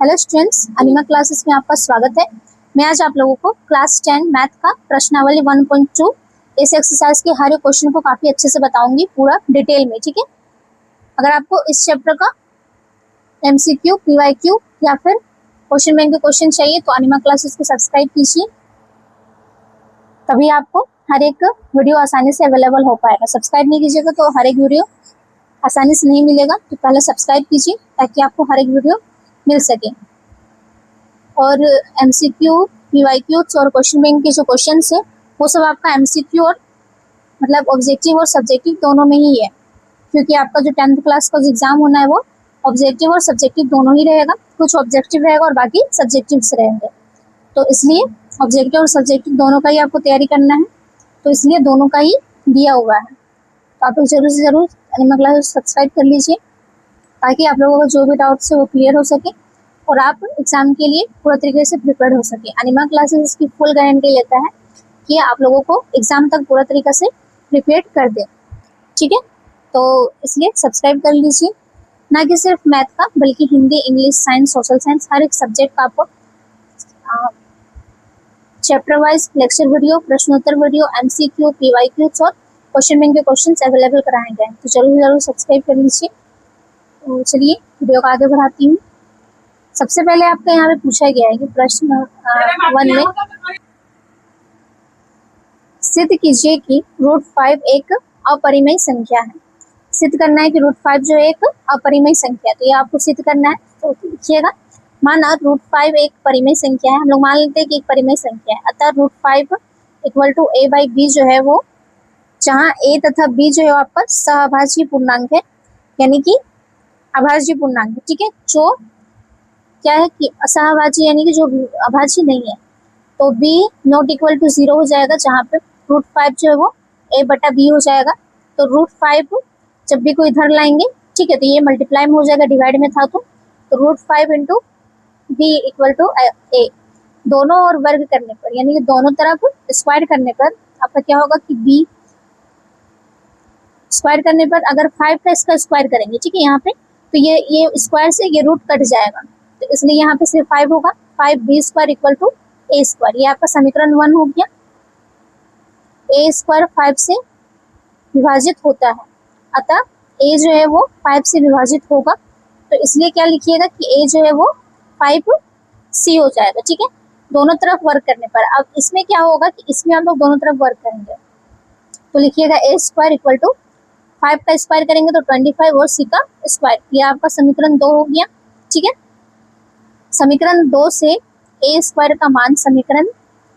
Hello students, अनिमा classes में आपका स्वागत है। मैं आज आप लोगों को क्लास 10 मैथ का प्रश्नावली 1.2 इस एक्सरसाइज के हर एक क्वेश्चन को काफी अच्छे से बताऊंगी, पूरा डिटेल में। ठीक है, अगर आपको इस चैप्टर का एमसीक्यू, पीवाईक्यू या फिर क्वेश्चन बैंक के क्वेश्चन चाहिए तो अनिमा क्लासेस को सब्सक्राइब कीजिए, तभी आपको हर एक वीडियो आसानी से अवेलेबल हो पाएगा। सब्सक्राइब नहीं कीजिएगा तो हर एक वीडियो आसानी से नहीं मिलेगा, तो पहले सब्सक्राइब कीजिए ताकि आपको हर एक वीडियो मिल सके। और एमसीक्यू, पीवाईक्यू और क्वेश्चन बैंक के जो क्वेश्चन है वो सब आपका एमसीक्यू और मतलब ऑब्जेक्टिव और सब्जेक्टिव दोनों में ही है, क्योंकि आपका जो 10th क्लास का जो एग्जाम होना है वो ऑब्जेक्टिव और सब्जेक्टिव दोनों ही रहेगा। कुछ ऑब्जेक्टिव रहेगा और बाकी सब्जेक्टिव रहेंगे, तो इसलिए ऑब्जेक्टिव और सब्जेक्टिव दोनों का ही आपको तैयारी करना है, तो इसलिए दोनों का ही दिया हुआ है। तो आप लोग जरूर से जरूर अनिमा क्लास सब्सक्राइब कर लीजिए ताकि आप लोगों को जो भी डाउट्स है वो क्लियर हो सके और आप एग्जाम के लिए पूरा तरीके से प्रिपेयर हो सके। अनिमा क्लासेस इसकी फुल गारंटी लेता है कि आप लोगों को एग्जाम तक पूरा तरीके से प्रिपेयर कर दे। ठीक है, तो इसलिए सब्सक्राइब कर लीजिए, ना कि सिर्फ मैथ का बल्कि Hindi, English, science, social science हर एक सब्जेक्ट का आपको चैप्टर वाइज लेक्चर वीडियो, प्रश्नोत्तर वीडियो, एमसीक्यू, पीवाईक्यू और क्वेश्चन बैंक के क्वेश्चंस अवेलेबल कराए गए हैं, तो जरूर सब्सक्राइब कर लीजिए। तो चलिए वीडियो को आगे बढ़ाती हूँ। सबसे पहले आपका यहाँ पे पूछा गया है कि प्रश्न 1 में सिद्ध कीजिए कि √5 एक अपरिमेय संख्या है। सिद्ध करना है कि √5 जो एक अपरिमेय संख्या है, तो ये आपको सिद्ध करना है। तो लिखिएगा, माना √5 एक परिमेय संख्या है। हम लोग मान लेते हैं कि एक परिमेय संख्या है, अतः √5 = a/b जो है वो, जहाँ a तथा b जो है आपका सहअभाज्य पूर्णांक है, यानी कि अभाज्य पूर्णांक है। ठीक है, जो क्या है कि असहभाज्य यानी कि जो अभाज्य नहीं है, तो b ≠ 0 हो जाएगा, जहाँ पे √5 जो है वो a/b हो जाएगा। तो √5 जब भी को इधर लाएंगे, ठीक है, तो ये मल्टीप्लाई में हो जाएगा, डिवाइड में था तो √5 × b = a। दोनों और वर्ग करने पर यानी कि दोनों तरफ स्क्वायर करने पर आपका क्या होगा कि b स्क्वायर करने पर अगर 5 का इसका स्क्वायर करेंगे, ठीक है, यहाँ पे तो ये स्क्वायर से ये रूट कट जाएगा, तो इसलिए यहाँ पे सिर्फ 5 होगा। 5b² = a², ये आपका समीकरण 1 हो गया। a² 5 से विभाजित होता है, अतः a जो है वो 5 से विभाजित होगा, तो इसलिए क्या लिखिएगा कि a जो है वो 5c हो जाएगा। ठीक है, दोनों तरफ वर्क करने पर। अब इसमें क्या होगा कि इसमें हम लोग दोनों तरफ वर्क करेंगे, तो लिखिएगा a² = 5 का स्क्वायर करेंगे तो 25 और c का स्क्वायर, ये आपका समीकरण 2 हो गया। ठीक है, समीकरण 2 से a² का मान समीकरण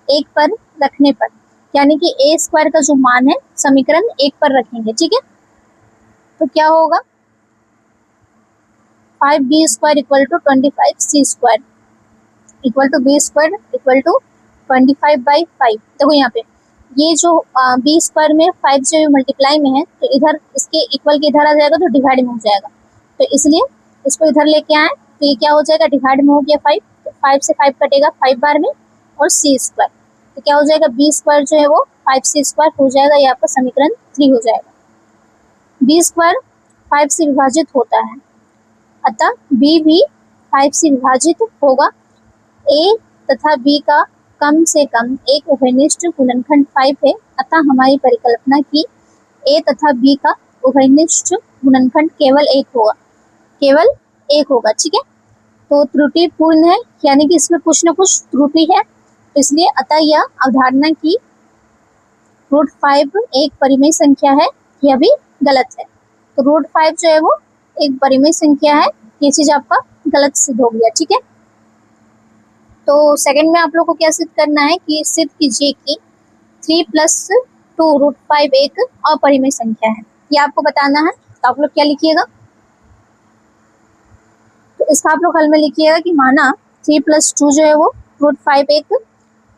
1 पर रखने पर, यानी कि a² का जो मान है समीकरण 1 पर रखेंगे। ठीक है, तो क्या होगा 5b² = 25c² = b² = 25/5। देखो यहाँ पे ये जो b² में 5 जो मल्टीप्लाई में है, तो इधर इसके इक्वल के इधर आ जाएगा तो डिवाइड में हो जाएगा, तो इसलिए इसको इधर लेके आए तो ये क्या हो जाएगा, डिवाइड में हो गया 5, तो 5 से 5 कटेगा 5 बार में और c², तो क्या हो जाएगा b² जो है वो 5c² हो जाएगा, ये आपका समीकरण 3 हो जाएगा। b² 5 से विभाजित होता है, अतः b भी 5 से विभाजित होगा। a तथा b का कम से कम एक उभयनिष्ठ गुणनखंड 5 है, अतः हमारी परिकल्पना की a तथा b का उभयनिष्ठ गुणनखंड केवल 1 होगा, केवल 1 होगा। ठीक है, तो त्रुटि पूर्ण है, यानी कि इसमें कुछ न कुछ त्रुटि है, तो इसलिए अतः यह अवधारणा की √5 एक परिमेय संख्या है, यह भी गलत है। तो √5 जो है वो एक परिमेय संख्या है, ये चीज आपका गलत सिद्ध हो गया। ठीक है, तो सेकंड में आप लोग को क्या सिद्ध करना है कि सिद्ध कीजिए कि 3 + 2 √5 एक अपरिमेय संख्या है, ये आपको बताना है। तो आप लोग क्या लिखिएगा, तो इसका आप लोग हल में लिखिएगा कि माना 3 + 2 जो है वो √5 एक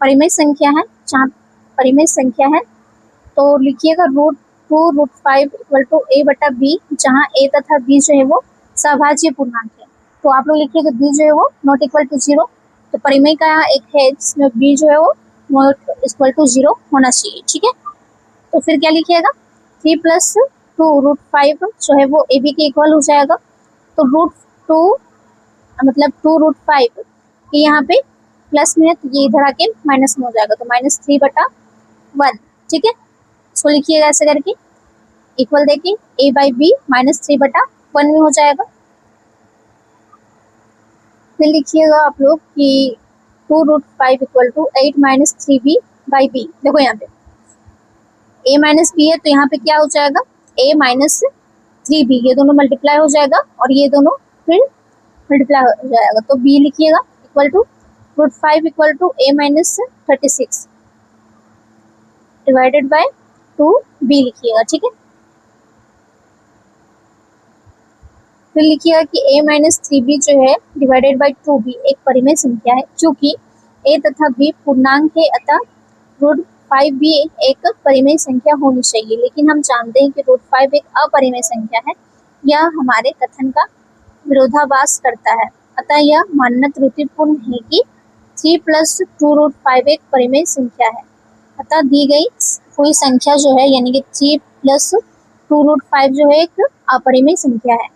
परिमेय संख्या है। जहाँ परिमेय संख्या है तो लिखिएगा √2 √5 = a/b, जहाँ a तथा b जो है वो सहभाज्य पूर्णांक है, तो आप लोग लिखिएगा b जो है वो ≠ 0, तो परिमेय का एक है जिसमें b जो है वो ≠ 0 होना चाहिए। ठीक है, तो फिर क्या लिखिएगा 3 + 2 √5 जो है वो ab के इक्वल हो जाएगा, तो √2 मतलब 2√5 कि यहाँ पे प्लस में है तो ये इधर आके माइनस में हो जाएगा, तो -3/1। ठीक है, इसको लिखिएगा ऐसे करके, इक्वल देखिए a/b -3/1 में हो जाएगा। फिर लिखिएगा आप लोग कि 2√5 इक्वल टू 8 -3b/b। देखो यहाँ पे a माइनस बी है तो यहाँ पे क्या हो जाएगा, a -3b, ये दोनों मल्टीप्लाई हो जाएगा और ये दोनों फिर मल्टीप्लाई हो जाएगा, तो b लिखिएगा equal to √5 equal to a -36 divided by 2b लिखिएगा। ठीक है, फिर लिखिएगा कि a -3b जो है डिवाइडेड बाय 2b एक परिमेय संख्या है, क्योंकि a तथा b पूर्णांक है, अतः √5 भी एक परिमेय संख्या होनी चाहिए। लेकिन हम जानते हैं कि √5 एक अपरिमेय संख्या है, यह हमारे कथन का विरोधाभास करता है, अतः यह मानना त्रुटिपूर्ण है कि 3 + 2√5 एक परिमेय संख्या है। अतः दी गई कोई संख्या जो है यानी कि 3 + 2√5 जो है एक अपरिमेय संख्या है।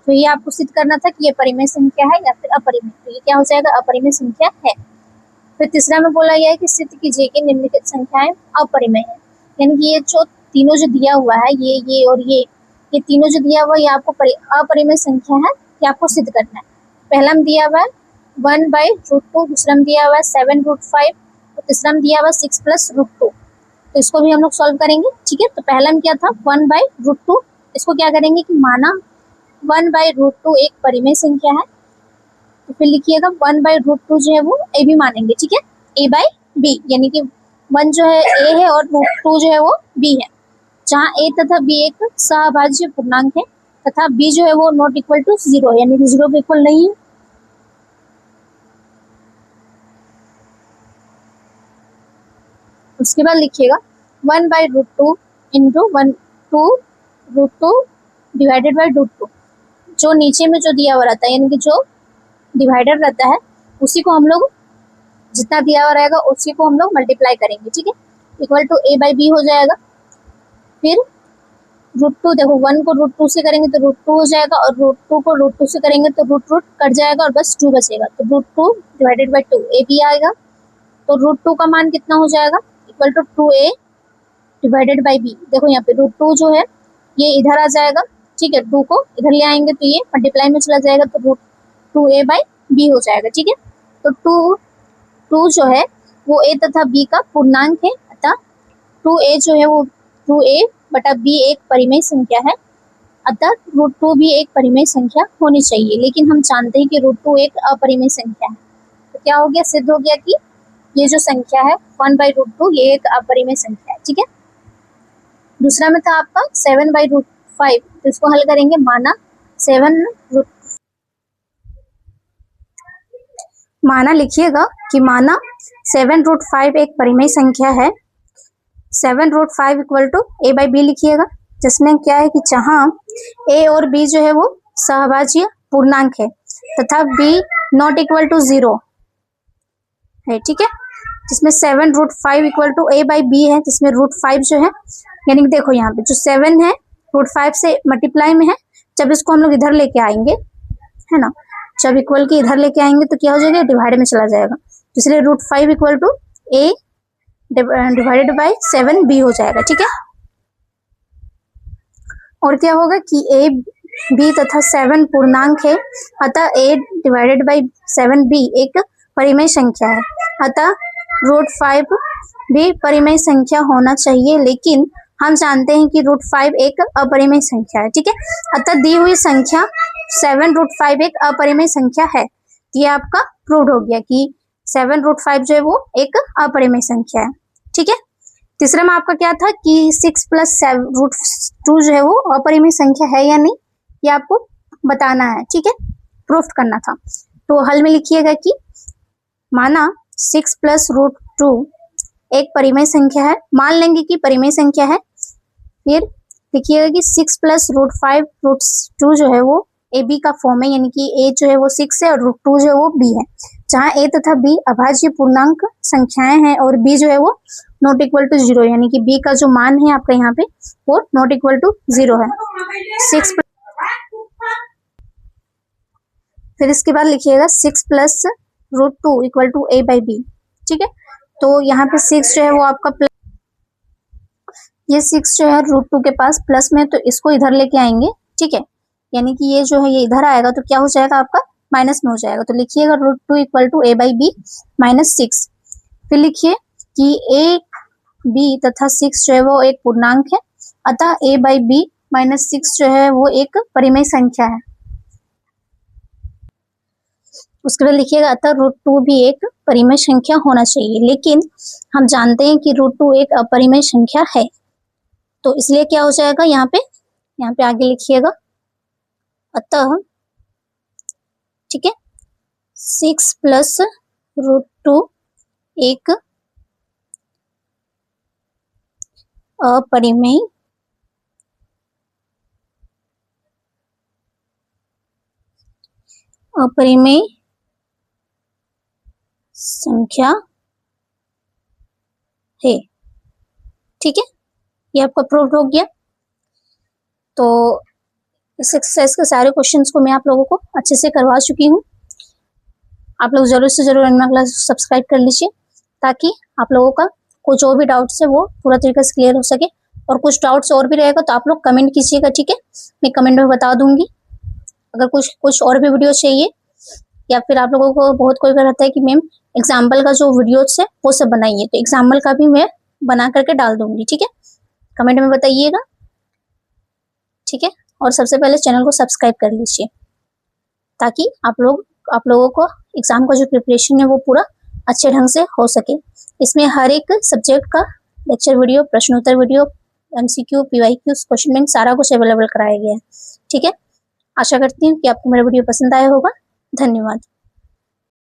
तो ये आपको सिद्ध करना था कि ये परिमेय संख्या है या फिर अपरिमेय, तो ये क्या हो जाएगा, अपरिमेय संख्या है। फिर तीसरा में बोला गया है कि सिद्ध कीजिए कि निम्नलिखित संख्याएं अपरिमेय है, यानी कि ये जो तीनों जो दिया हुआ है, ये और ये तीनों जो दिया हुआ है ये आपको अपरिमेय संख्या है, ये आपको सिद्ध करना है। पहला में दिया हुआ है 1/√2, दूसरा में दिया हुआ है 7√5 और तीसरा में दिया हुआ है 6 + √2। तो इसको भी हम लोग सॉल्व करेंगे। ठीक है, तो पहला में क्या था 1/√2, इसको क्या करेंगे कि माना 1/√2 एक परिमेय संख्या है, तो फिर लिखिएगा 1/√2 जो है वो a भी मानेंगे। ठीक है, a/b यानी कि 1 जो है a है और √2 जो है वो b है, जहाँ a तथा b एक सहभाज्य पूर्णांक है तथा b जो है वो नॉट इक्वल टू 0 यानी कि 0 के इक्वल नहीं है। उसके बाद लिखिएगा 1/√2 इंटू 2√2 डिवाइडेड बाय √2। जो नीचे में जो दिया हुआ रहता है यानी कि जो डिवाइडर रहता है उसी को हम लोग जितना दिया हुआ रहेगा उसी को हम लोग मल्टीप्लाई करेंगे। ठीक है, इक्वल टू a/b हो जाएगा। फिर √2, देखो 1 को √2 से करेंगे तो √2 हो जाएगा और √2 को √2 से करेंगे तो √√ कट जाएगा और बस 2 बचेगा, तो √2 डिवाइडेड बाय 2 a/b आएगा। तो √2 का मान कितना हो जाएगा, equal to 2a divided by b। देखो यहाँ पे √2 जो है ये इधर आ जाएगा। ठीक है, 2 को इधर ले आएंगे तो ये मल्टीप्लाई में चला जाएगा, तो √2a/b हो जाएगा। ठीक है, तो 2 जो है वो a तथा b का पूर्णांक है, अतः 2a जो है वो 2a/b एक परिमेय संख्या है, अतः √2 भी एक परिमेय संख्या होनी चाहिए। लेकिन हम जानते हैं कि √2 एक अपरिमेय संख्या है, तो क्या हो गया, सिद्ध हो गया कि ये जो संख्या है 1/√2 ये एक अपरिमेय संख्या है। ठीक है, दूसरा में था आपका 7/√5, तो इसको हल करेंगे, माना लिखिएगा कि माना 7√5 एक परिमेय संख्या है। 7√5 इक्वल टू a/b लिखिएगा, जिसमें क्या है कि जहाँ a और b जो है वो सहभाज्य पूर्णांक है तथा b नॉट इक्वल टू 0 है। ठीक है, जिसमें 7√5 इक्वल टू a/b है, जिसमें √5 जो है यानी कि देखो यहाँ पे जो 7 है √5 से मल्टीप्लाई में है, जब इसको हम लोग इधर लेके आएंगे है ना, जब इक्वल के इधर लेके आएंगे तो क्या हो जाएगा, डिवाइड में चला जाएगा, इसलिए √5 equal to a divided by 7b हो जाएगा। ठीक है, और क्या होगा कि a b तथा 7 पूर्णांक है, अतः a डिवाइडेड बाय 7b एक परिमेय संख्या है, अतः √5 भी परिमेय संख्या होना चाहिए। लेकिन हम जानते हैं कि √5 एक अपरिमेय संख्या है। ठीक है, अतः दी हुई संख्या 7√5 एक अपरिमेय संख्या है। ये आपका प्रूव हो गया कि 7√5 जो है वो एक अपरिमेय संख्या है। ठीक है, तीसरा में आपका क्या था कि 6 + √2 जो है वो अपरिमेय संख्या है या नहीं, ये आपको बताना है। ठीक है, प्रूफ करना था। तो हल में लिखिएगा कि माना 6 + √2 एक परिमेय संख्या है, मान लेंगे कि परिमेय संख्या है। फिर लिखिएगा कि 6 + √5 √2 जो है वो ab का फॉर्म है, यानी कि a जो है वो 6 है और √2 जो है वो b है, जहाँ a तथा b अभाज्य पूर्णांक संख्याएं हैं और b जो है वो नॉट इक्वल टू 0 यानी कि b का जो मान है आपका यहाँ पे वो नॉट इक्वल टू 0 है। फिर इसके बाद लिखिएगा 6 plus √2 equal to a by B. ठीक है, तो यहाँ पे 6 जो है वो आपका ये 6 जो है √2 के पास प्लस में, तो इसको इधर लेके आएंगे। ठीक है, यानी कि ये जो है ये इधर आएगा तो क्या हो जाएगा आपका माइनस में हो जाएगा। तो लिखिएगा √2 equal to a by B -6। फिर लिखिए कि a b तथा 6 जो है वो एक पूर्णांक है, अतः a बाई बी -6 जो है वो एक परिमेय संख्या है। उसके बाद लिखिएगा अतः √2 भी एक परिमेय संख्या होना चाहिए, लेकिन हम जानते हैं कि √2 एक अपरिमेय संख्या है, तो इसलिए क्या हो जाएगा यहाँ पे आगे लिखिएगा अतः, ठीक है, 6 प्लस √2 एक अपरिमेय संख्या है। ठीक है, ये आपका प्रूव हो गया। तो इस एक्सरसाइज के सारे क्वेश्चंस को मैं आप लोगों को अच्छे से करवा चुकी हूँ। आप लोग जरूर से जरूर अपना क्लास सब्सक्राइब कर लीजिए, ताकि आप लोगों का कुछ जो भी डाउट्स है वो पूरा तरीके से क्लियर हो सके। और कुछ डाउट्स और भी रहेगा तो आप लोग कमेंट कीजिएगा। ठीक है, मैं कमेंट में बता दूंगी। अगर कुछ और भी वीडियो चाहिए, या फिर आप लोगों को बहुत कोई रहता है कि मैम एग्जाम्पल का जो वीडियोस है वो सब बनाइए, तो एग्जाम्पल का भी मैं बना करके डाल दूंगी। ठीक है, कमेंट में बताइएगा। ठीक है, और सबसे पहले चैनल को सब्सक्राइब कर लीजिए, ताकि आप लोगों को एग्जाम का जो प्रिपरेशन है वो पूरा अच्छे ढंग से हो सके। इसमें हर एक सब्जेक्ट का लेक्चर वीडियो, प्रश्नोत्तर video, MCQ, PYQ, question bank सारा कुछ अवेलेबल कराया गया है। ठीक है, आशा करती हूँ कि आपको मेरा वीडियो पसंद आया होगा। धन्यवाद।